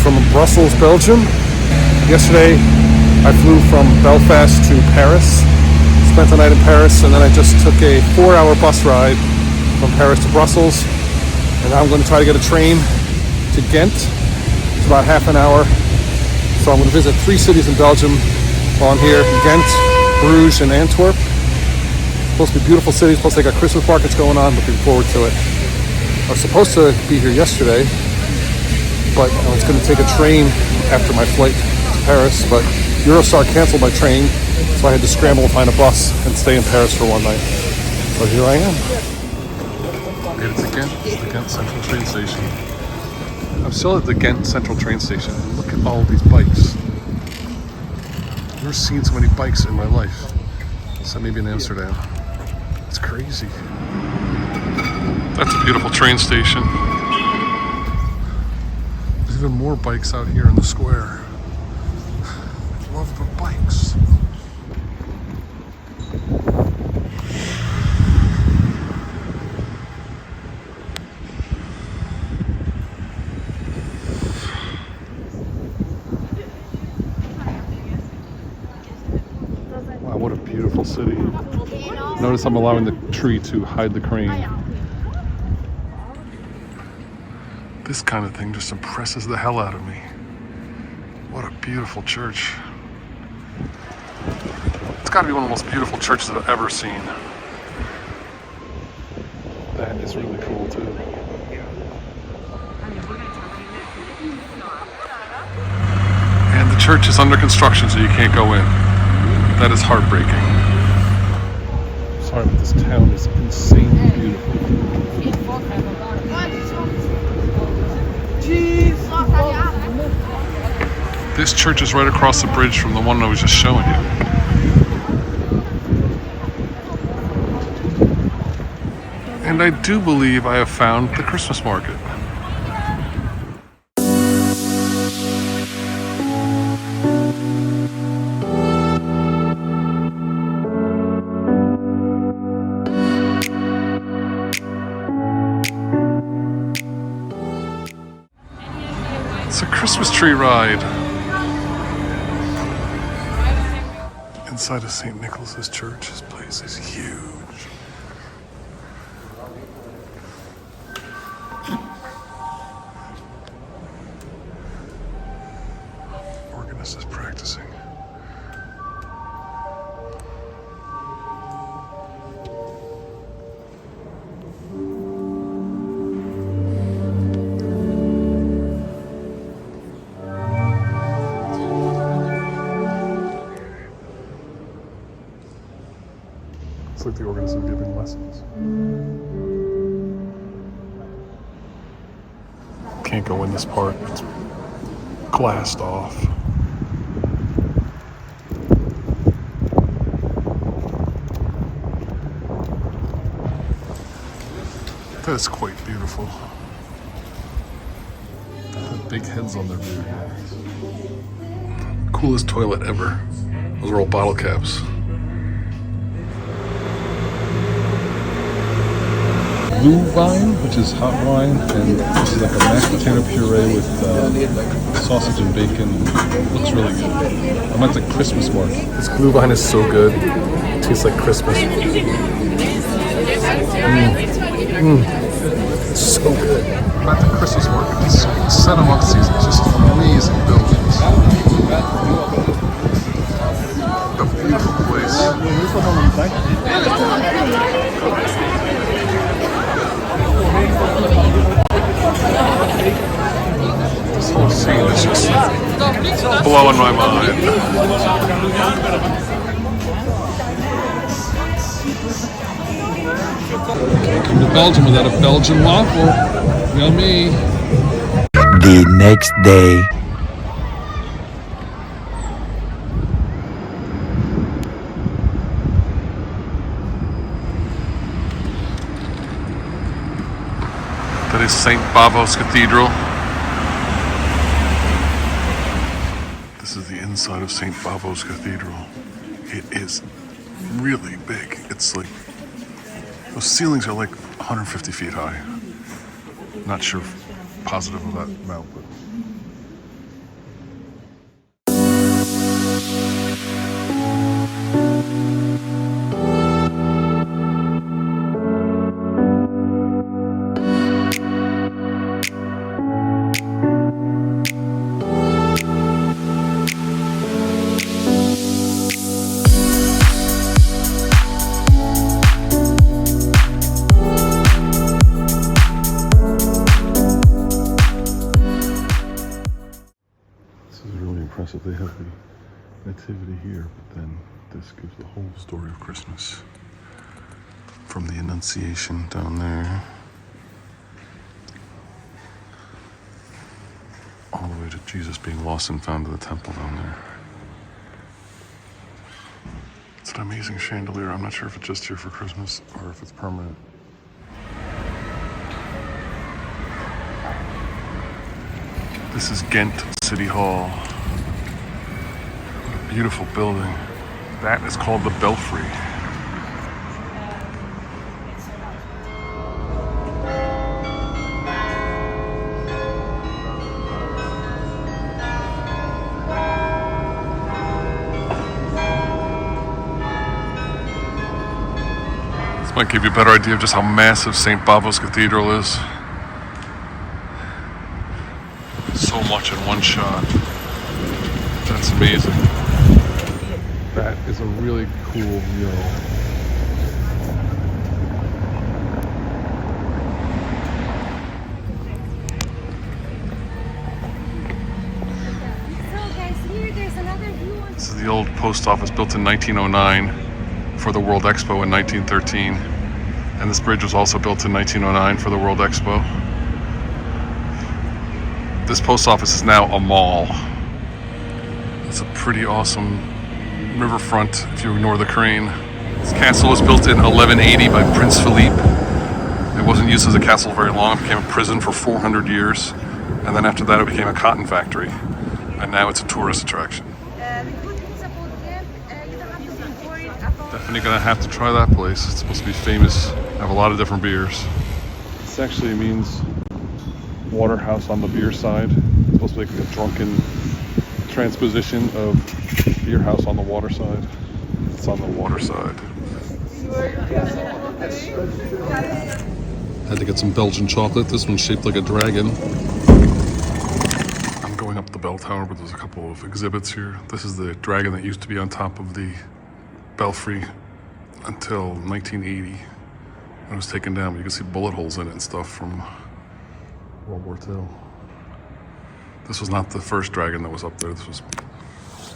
from Brussels, Belgium. Yesterday I flew from Belfast to Paris, spent the night in Paris, and then I just took a 4-hour bus ride from Paris to Brussels, and now I'm going to try to get a train to Ghent. It's about half an hour, so I'm going to visit 3 cities in Belgium while I'm here: Ghent, Bruges, and Antwerp. Supposed to be beautiful cities, plus they got Christmas markets going on. Looking forward to it. I was supposed to be here yesterday, but I was going to take a train after my flight to Paris, but Eurostar canceled my train, so I had to scramble and find a bus and stay in Paris for one night. So here I am. Made it to Ghent, the Ghent Central train station. I'm still at the Ghent Central train station. Look at all of these bikes. I've never seen so many bikes in my life. So maybe in Amsterdam. It's crazy. That's a beautiful train station. There's even more bikes out here in the square. I love the bikes. Wow, what a beautiful city. Notice I'm allowing the tree to hide the crane. This kind of thing just impresses the hell out of me. What a beautiful church. It's got to be one of the most beautiful churches I've ever seen. That is really cool too. And the church is under construction, so you can't go in. That is heartbreaking. Sorry, but this town is insanely beautiful. This church is right across the bridge from the one I was just showing you. And I do believe I have found the Christmas market. It's a Christmas tree ride inside of St. Nicholas's Church. This place is huge. Organist is practicing. It's like the organist is giving lessons. Can't go in this part. It's glassed off. That is quite beautiful. They have big heads on their beard. Coolest toilet ever. Those are all bottle caps. Blue wine, which is hot wine, and this is like a mashed potato puree with sausage and bacon. It looks really good. I'm at the Christmas market. This blue wine is so good. It tastes like Christmas. It's so good. I'm at the Christmas market. It's set amongst these just amazing buildings. A beautiful place. This whole scene is just blowing my mind. Can't come to Belgium without a Belgian waffle. Yummy. The next day. That is St. Bavo's Cathedral. This is the inside of St. Bavo's Cathedral. It is really big. It's like, those ceilings are like 150 feet high. Not sure positive of that amount, but they have the nativity here, but then this gives the whole story of Christmas. From the Annunciation down there, all the way to Jesus being lost and found in the temple down there. It's an amazing chandelier. I'm not sure if it's just here for Christmas or if it's permanent. This is Ghent City Hall. Beautiful building. That is called the Belfry. This might give you a better idea of just how massive St. Bavo's Cathedral is. So much in one shot. That's amazing. That is a really cool view. So guys, here there's another view. This is the old post office built in 1909 for the World Expo in 1913. And this bridge was also built in 1909 for the World Expo. This post office is now a mall. It's a pretty awesome riverfront if you ignore the crane. This castle was built in 1180 by Prince Philippe. It wasn't used as a castle very long. It became a prison for 400 years. And then after that it became a cotton factory. And now it's a tourist attraction. The good things about Ghent, you don't have to be worried about... Definitely gonna have to try that place. It's supposed to be famous. Have a lot of different beers. This actually means Waterhouse on the beer side. It's supposed to be like a drunken transposition of Beer House on the water side. It's on the water side. Had to get some Belgian chocolate. This one's shaped like a dragon. I'm going up the bell tower, but there's a couple of exhibits here. This is the dragon that used to be on top of the belfry until 1980. It was taken down, but you can see bullet holes in it and stuff from World War II. This was not the first dragon that was up there. This was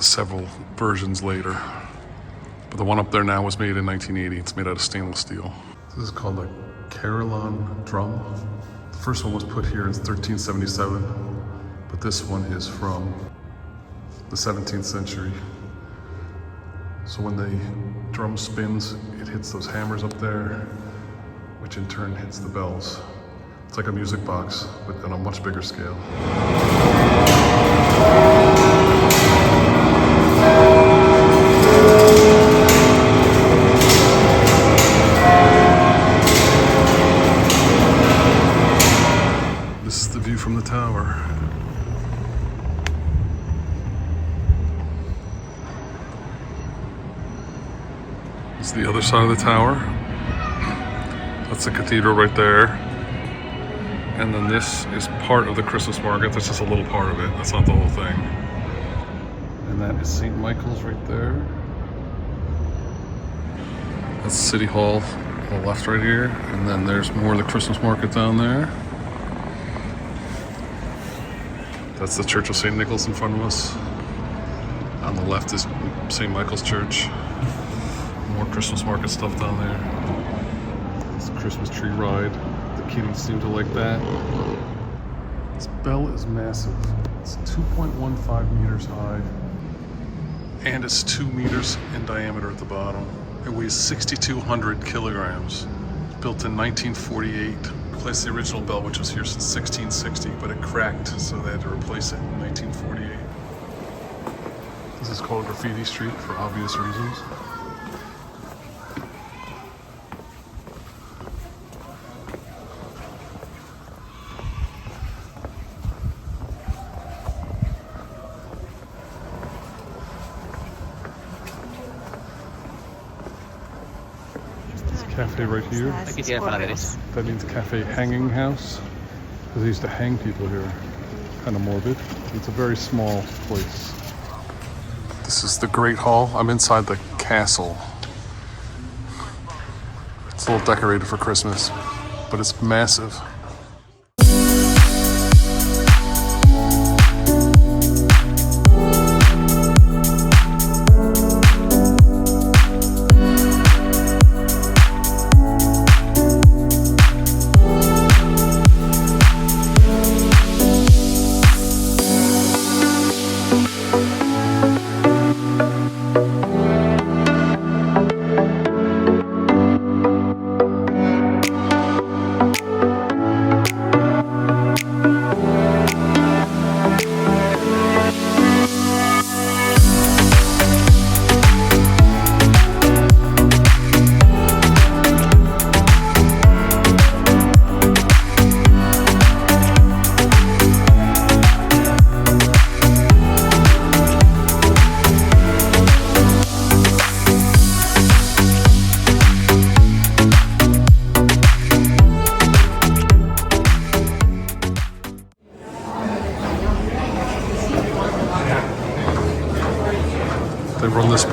several versions later. But the one up there now was made in 1980. It's made out of stainless steel. This is called a carillon drum. The first one was put here in 1377, but this one is from the 17th century. So when the drum spins, it hits those hammers up there, which in turn hits the bells. It's like a music box, but on a much bigger scale. This is the view from the tower. This is the other side of the tower. That's the cathedral right there. And then this is part of the Christmas market. That's just a little part of it. That's not the whole thing. And that is St. Michael's right there. That's City Hall on the left right here. And then there's more of the Christmas market down there. That's the Church of St. Nicholas in front of us. On the left is St. Michael's Church. More Christmas market stuff down there. It's a Christmas tree ride. Kiddies seem to like that. This bell is massive. It's 2.15 meters high. And it's 2 meters in diameter at the bottom. It weighs 6,200 kilograms. Built in 1948. Replaced the original bell, which was here since 1660, but it cracked, so they had to replace it in 1948. This is called Graffiti Street for obvious reasons. Cafe right here. That means Cafe Hanging House, because they used to hang people here. Kind of morbid. It's a very small place. This is the Great Hall. I'm inside the castle. It's a little decorated for Christmas, but it's massive.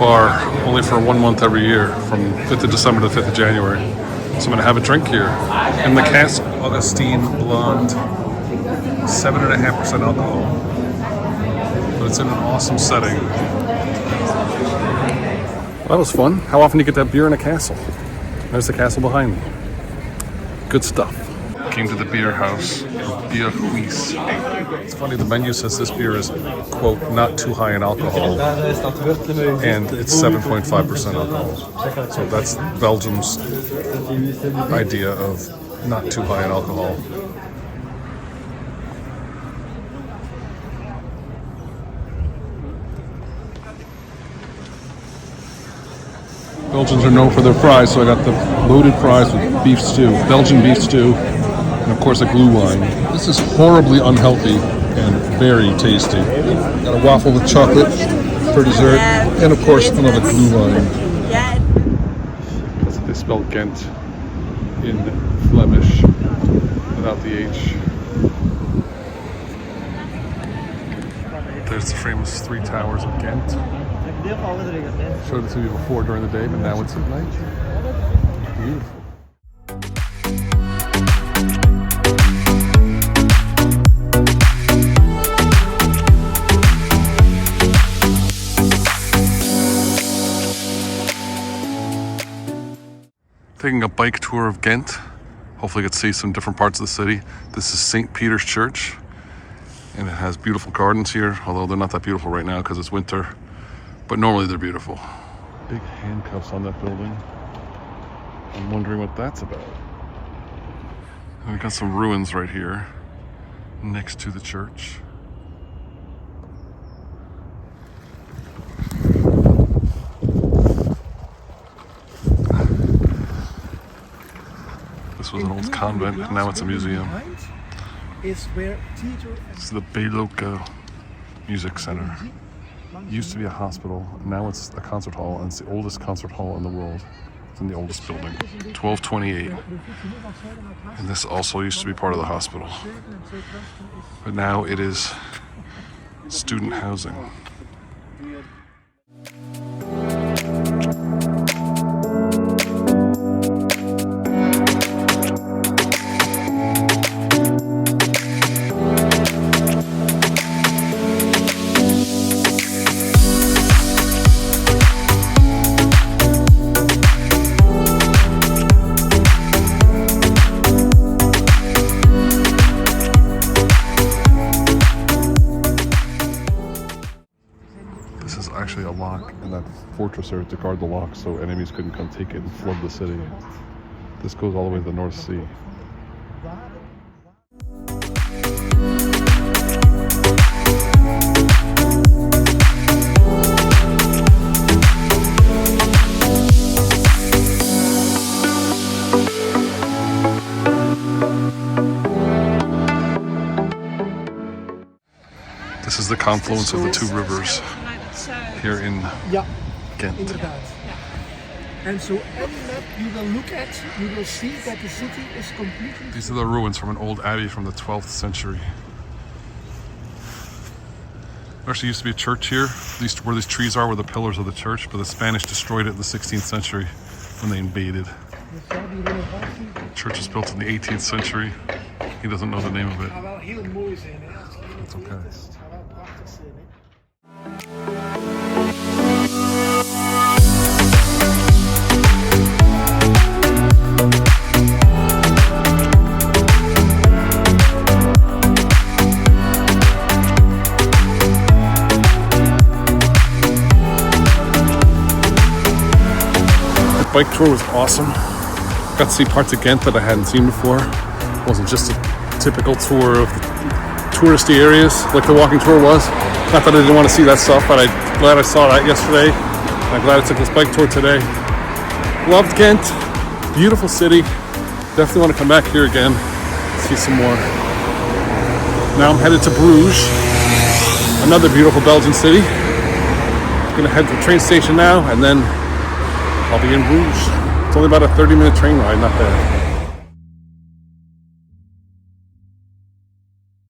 bar only for 1 month every year, from 5th of December to 5th of January. So I'm gonna have a drink here. In the cask, Augustine Blonde, 7.5% alcohol. But it's in an awesome setting. That was fun. How often do you get that beer in a castle? There's the castle behind me. Good stuff. Came to the beer house, Beer Huis. It's funny, the menu says this beer is, quote, not too high in alcohol, and it's 7.5% alcohol. So that's Belgium's idea of not too high in alcohol. Belgians are known for their fries, so I got the loaded fries with beef stew, Belgian beef stew, and of course a glue wine. This is horribly unhealthy and very tasty. Got a waffle with chocolate for dessert, and of course another glue wine. That's how they spell Ghent in Flemish without the H. There's the famous 3 towers of Ghent. Showed it to you before during the day, but now it's at night. Beautiful. Taking a bike tour of Ghent. Hopefully get to see some different parts of the city. This is St. Peter's Church, and it has beautiful gardens here, although they're not that beautiful right now because it's winter. But normally they're beautiful. Big handcuffs on that building. I'm wondering what that's about. And we've got some ruins right here next to the church. This was an old convent, and now it's a museum. This is the Beloka Music Center. It used to be a hospital, now it's a concert hall, and it's the oldest concert hall in the world. It's in the oldest building, 1228. And this also used to be part of the hospital. But now it is student housing. Actually a lock in that fortress there to guard the lock so enemies couldn't come take it and flood the city. This goes all the way to the North Sea. This is the confluence of the 2 rivers here in Ghent. Inderdaad. And so any map you will look at, you will see that the city is completely... These are the ruins from an old abbey from the 12th century. There actually used to be a church here. Where these trees are were the pillars of the church, but the Spanish destroyed it in the 16th century when they invaded. The church was built in the 18th century. He doesn't know the name of it. That's okay. Bike tour was awesome. Got to see parts of Ghent that I hadn't seen before. It wasn't just a typical tour of the touristy areas like the walking tour was. Not that I didn't want to see that stuff, but I'm glad I saw that yesterday. I'm glad I took this bike tour today. Loved Ghent. Beautiful city. Definitely want to come back here again. See some more. Now I'm headed to Bruges. Another beautiful Belgian city. I'm gonna head to the train station now, and then I'll be in Bruges. It's only about a 30-minute train ride, not bad.